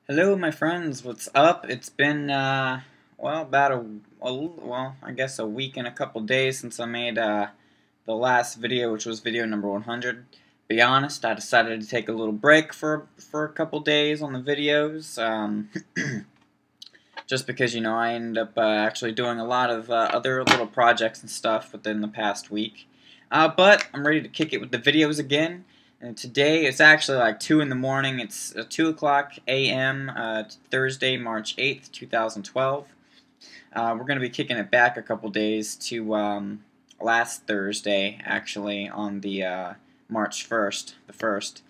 Hello, my friends. What's up? It's been well, about I guess a week and a couple days since I made the last video, which was video number 100. Be honest, I decided to take a little break for a couple days on the videos, just because I ended up actually doing a lot of other little projects and stuff within the past week. But I'm ready to kick it with the videos again. And today it's actually like 2 in the morning. It's 2 o'clock a.m. Thursday, March 8th, 2012. We're going to be kicking it back a couple days to last Thursday, actually, on the March 1st, the 1st.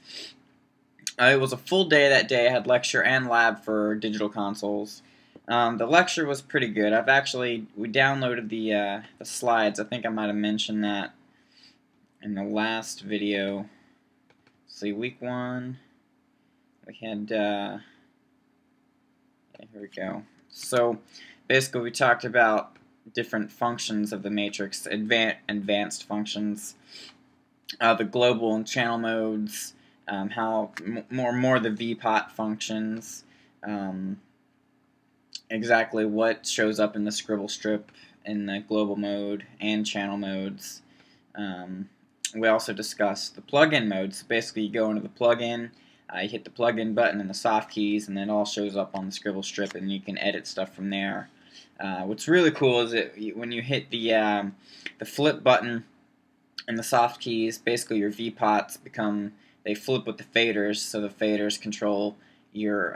It was a full day that day. I had lecture and lab for digital consoles. The lecture was pretty good. We downloaded the slides. I think I might have mentioned that in the last video. See, week 1, we had, here we go. So, basically we talked about different functions of the matrix, advanced functions, the global and channel modes, how more the VPOT functions, exactly what shows up in the scribble strip in the global mode and channel modes. We also discussed the plugin modes. So basically, you go into the plugin, you hit the plugin button and the soft keys, and then it all shows up on the scribble strip, and you can edit stuff from there. What's really cool is that when you hit the flip button and the soft keys, basically your VPOTs they flip with the faders, so the faders control your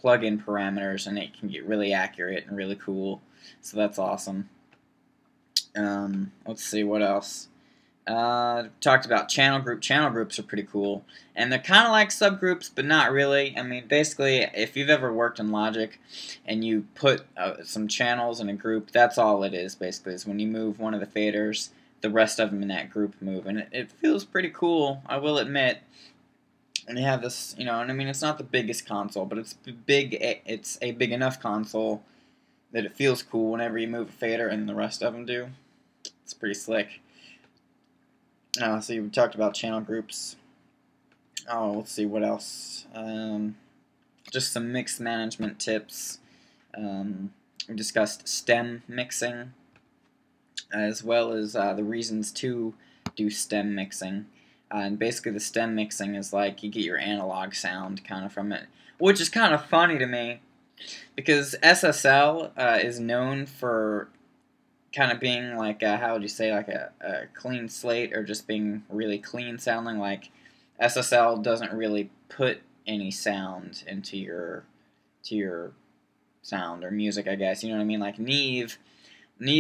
plugin parameters, and it can get really accurate and really cool. So that's awesome. Let's see what else. Talked about channel group. Channel groups are pretty cool, and they're kind of like subgroups, but not really. I mean, basically, if you've ever worked in Logic and you put some channels in a group, that's all it is. Basically, is when you move one of the faders, the rest of them in that group move, and it feels pretty cool, I will admit. And you have this, and I mean, it's not the biggest console, but it's big. It's a big enough console that it feels cool whenever you move a fader, and the rest of them do. It's pretty slick. So we talked about channel groups. Oh, let's see what else. Just some mix management tips. We discussed stem mixing, as well as the reasons to do stem mixing. And basically, the stem mixing is like you get your analog sound kind of from it, which is kind of funny to me because SSL is known for kind of being like how would you say, like a clean slate, or just being really clean sounding. Like SSL doesn't really put any sound into your sound or music, I guess, you know what I mean. Like Neve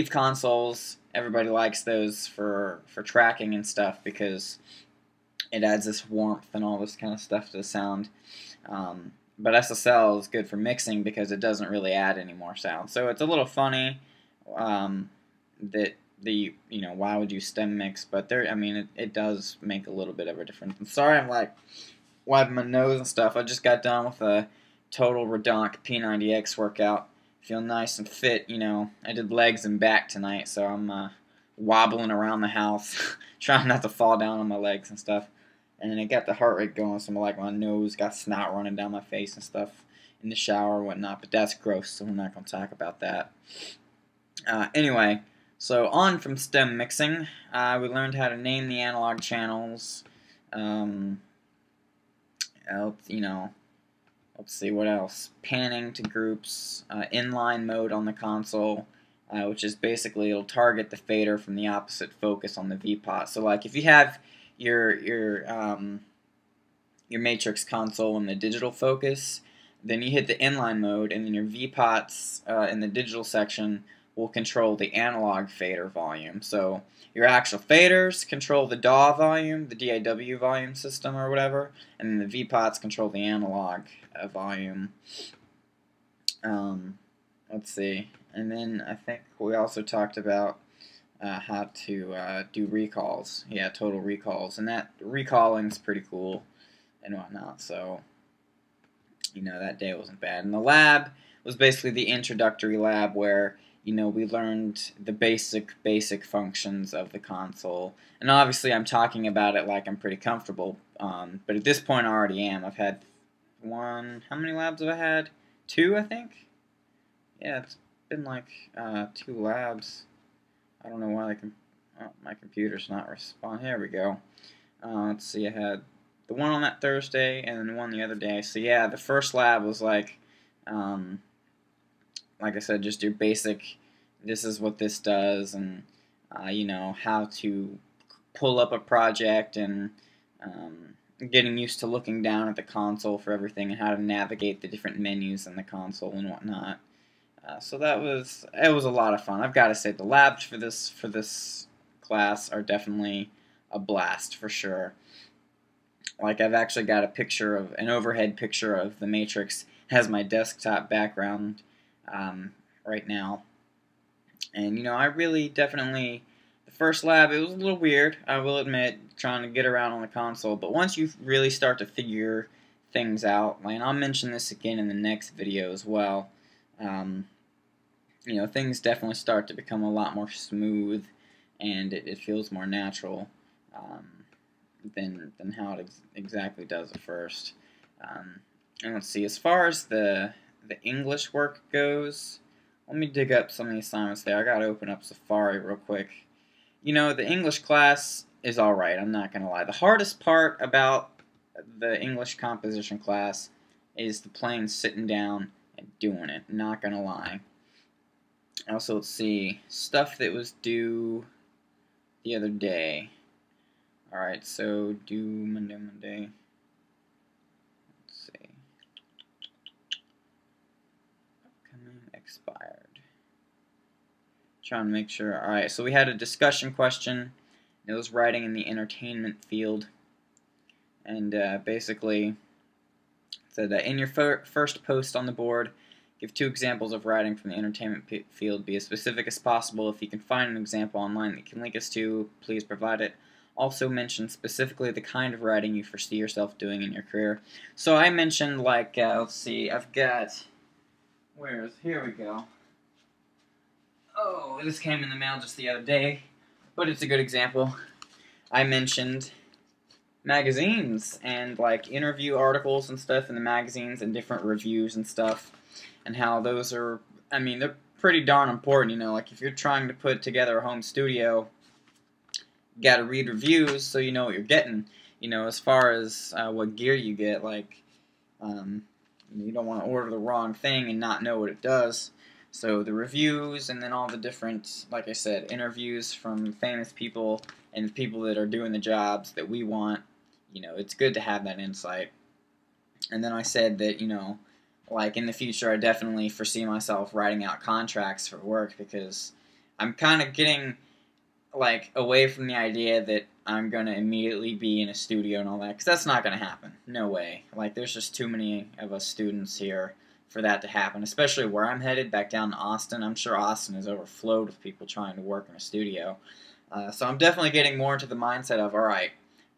consoles, everybody likes those for tracking and stuff because it adds this warmth and all this kind of stuff to the sound. But SSL is good for mixing because it doesn't really add any more sound. So it's a little funny that why would you stem mix, but I mean, it does make a little bit of a difference. I'm sorry, I'm like wiping my nose and stuff. I just got done with a total redonk P90X workout. Feel nice and fit, I did legs and back tonight, so I'm wobbling around the house, trying not to fall down on my legs and stuff. And then it got the heart rate going, so like my nose got snot running down my face and stuff in the shower and whatnot, but that's gross, so we're not going to talk about that. Anyway, so on from stem mixing, we learned how to name the analog channels. Let's see what else. Panning to groups, inline mode on the console, which is basically it'll target the fader from the opposite focus on the VPOT. So like if you have your matrix console in the digital focus, then you hit the inline mode, and then your VPOTs in the digital section will control the analog fader volume. So your actual faders control the DAW volume, the DAW volume system or whatever, and then the VPOTs control the analog volume. Let's see. And then I think we also talked about how to do recalls. Yeah, total recalls. And that recalling is pretty cool and whatnot. So, that day wasn't bad. And the lab was basically the introductory lab where we learned the basic functions of the console. And obviously I'm talking about it like I'm pretty comfortable, but at this point I already am. I've had one. How many labs have I had? 2, I think. Yeah, it's been like 2 labs. I don't know why my computer's not responding. Here we go. Let's see, I had the one on that Thursday and then the one the other day. So yeah, the first lab was like I said, just your basic, this is what this does, and you know, how to pull up a project, and getting used to looking down at the console for everything, and how to navigate the different menus in the console and whatnot. So it was a lot of fun. I've got to say, the labs for this class are definitely a blast for sure. Like, I've actually got an overhead picture of the Matrix as my desktop background right now. And, you know, I really definitely, the first lab, it was a little weird, I will admit, trying to get around on the console. But once you really start to figure things out, and I'll mention this again in the next video as well, you know, things definitely start to become a lot more smooth, and it feels more natural than how it exactly does at first. And let's see, as far as the English work goes, let me dig up some of the assignments there. I gotta open up Safari real quick. You know, the English class is alright, I'm not gonna lie. The hardest part about the English composition class is the plain sitting down and doing it, not gonna lie. Also, let's see, stuff that was due the other day. Alright, so due Monday. Let's see. Upcoming, expired. Trying to make sure. Alright, so we had a discussion question. It was writing in the entertainment field. And basically, it said in your first post on the board, give 2 examples of writing from the entertainment field. Be as specific as possible. If you can find an example online that you can link us to, please provide it. Also mention specifically the kind of writing you foresee yourself doing in your career. So I mentioned, like, let's see, I've got, here we go. Oh, this came in the mail just the other day, but it's a good example. I mentioned magazines and, like, interview articles and stuff in the magazines and different reviews and stuff, and how those are, I mean, they're pretty darn important, you know, like, if you're trying to put together a home studio, you gotta read reviews so you know what you're getting, you know, as far as what gear you get. Like, you don't want to order the wrong thing and not know what it does. So the reviews, and then all the different, like I said, interviews from famous people and people that are doing the jobs that we want, you know, it's good to have that insight. And then I said that, you know, like, in the future I definitely foresee myself writing out contracts for work, because I'm kind of getting, like, away from the idea that I'm going to immediately be in a studio and all that, because that's not going to happen. No way. Like, there's just too many of us students here for that to happen, especially where I'm headed, back down to Austin. I'm sure Austin is overflowed with people trying to work in a studio. So I'm definitely getting more into the mindset of, alright,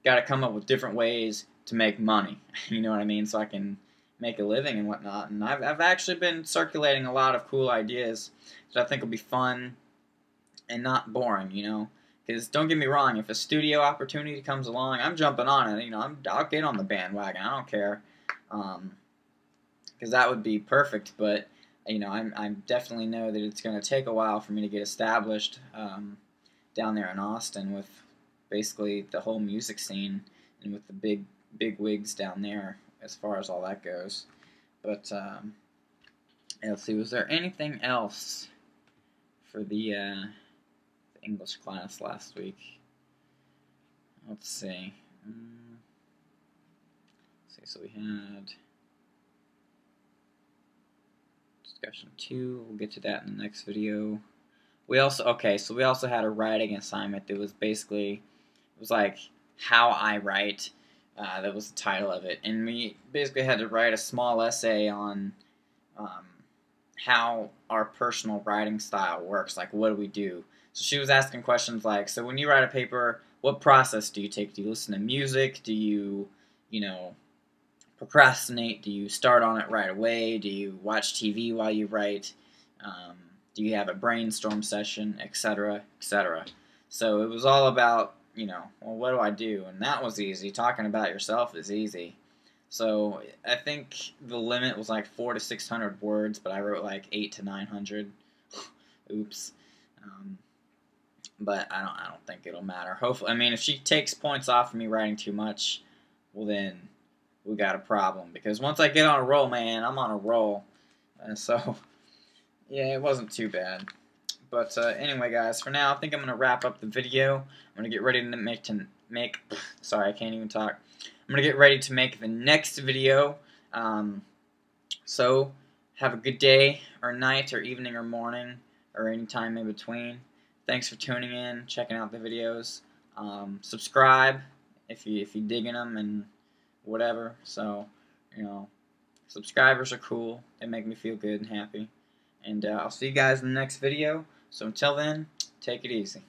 got to come up with different ways to make money, you know what I mean, so I can make a living and whatnot. And I've actually been circulating a lot of cool ideas that I think will be fun and not boring, you know. Because don't get me wrong, if a studio opportunity comes along, I'm jumping on it. You know, I'll get on the bandwagon. I don't care, because that would be perfect. But you know, I definitely know that it's going to take a while for me to get established down there in Austin with basically the whole music scene and with the big wigs down there as far as all that goes. But let's see, was there anything else for the English class last week? Let's see. So we had discussion 2. We'll get to that in the next video. We also had a writing assignment that was basically, it was like how I write. That was the title of it, and we basically had to write a small essay on how our personal writing style works. Like, what do we do? So she was asking questions like, so when you write a paper, what process do you take? Do you listen to music? Do you, you know, procrastinate? Do you start on it right away? Do you watch TV while you write? Do you have a brainstorm session, etc., etc.? So it was all about, you know, well, what do I do? And that was easy. Talking about yourself is easy. So I think the limit was like 400 to 600 words, but I wrote like 800 to 900. Oops. But I don't think it'll matter. Hopefully, I mean, if she takes points off of me writing too much, well then we got a problem. Because once I get on a roll, man, I'm on a roll. So yeah, it wasn't too bad. But anyway, guys, for now, I think I'm gonna wrap up the video. I'm gonna get ready to make. Sorry, I can't even talk. I'm gonna get ready to make the next video. So have a good day, or night, or evening, or morning, or any time in between. Thanks for tuning in, checking out the videos. Subscribe if you digging them and whatever. So subscribers are cool. They make me feel good and happy. And I'll see you guys in the next video. So until then, take it easy.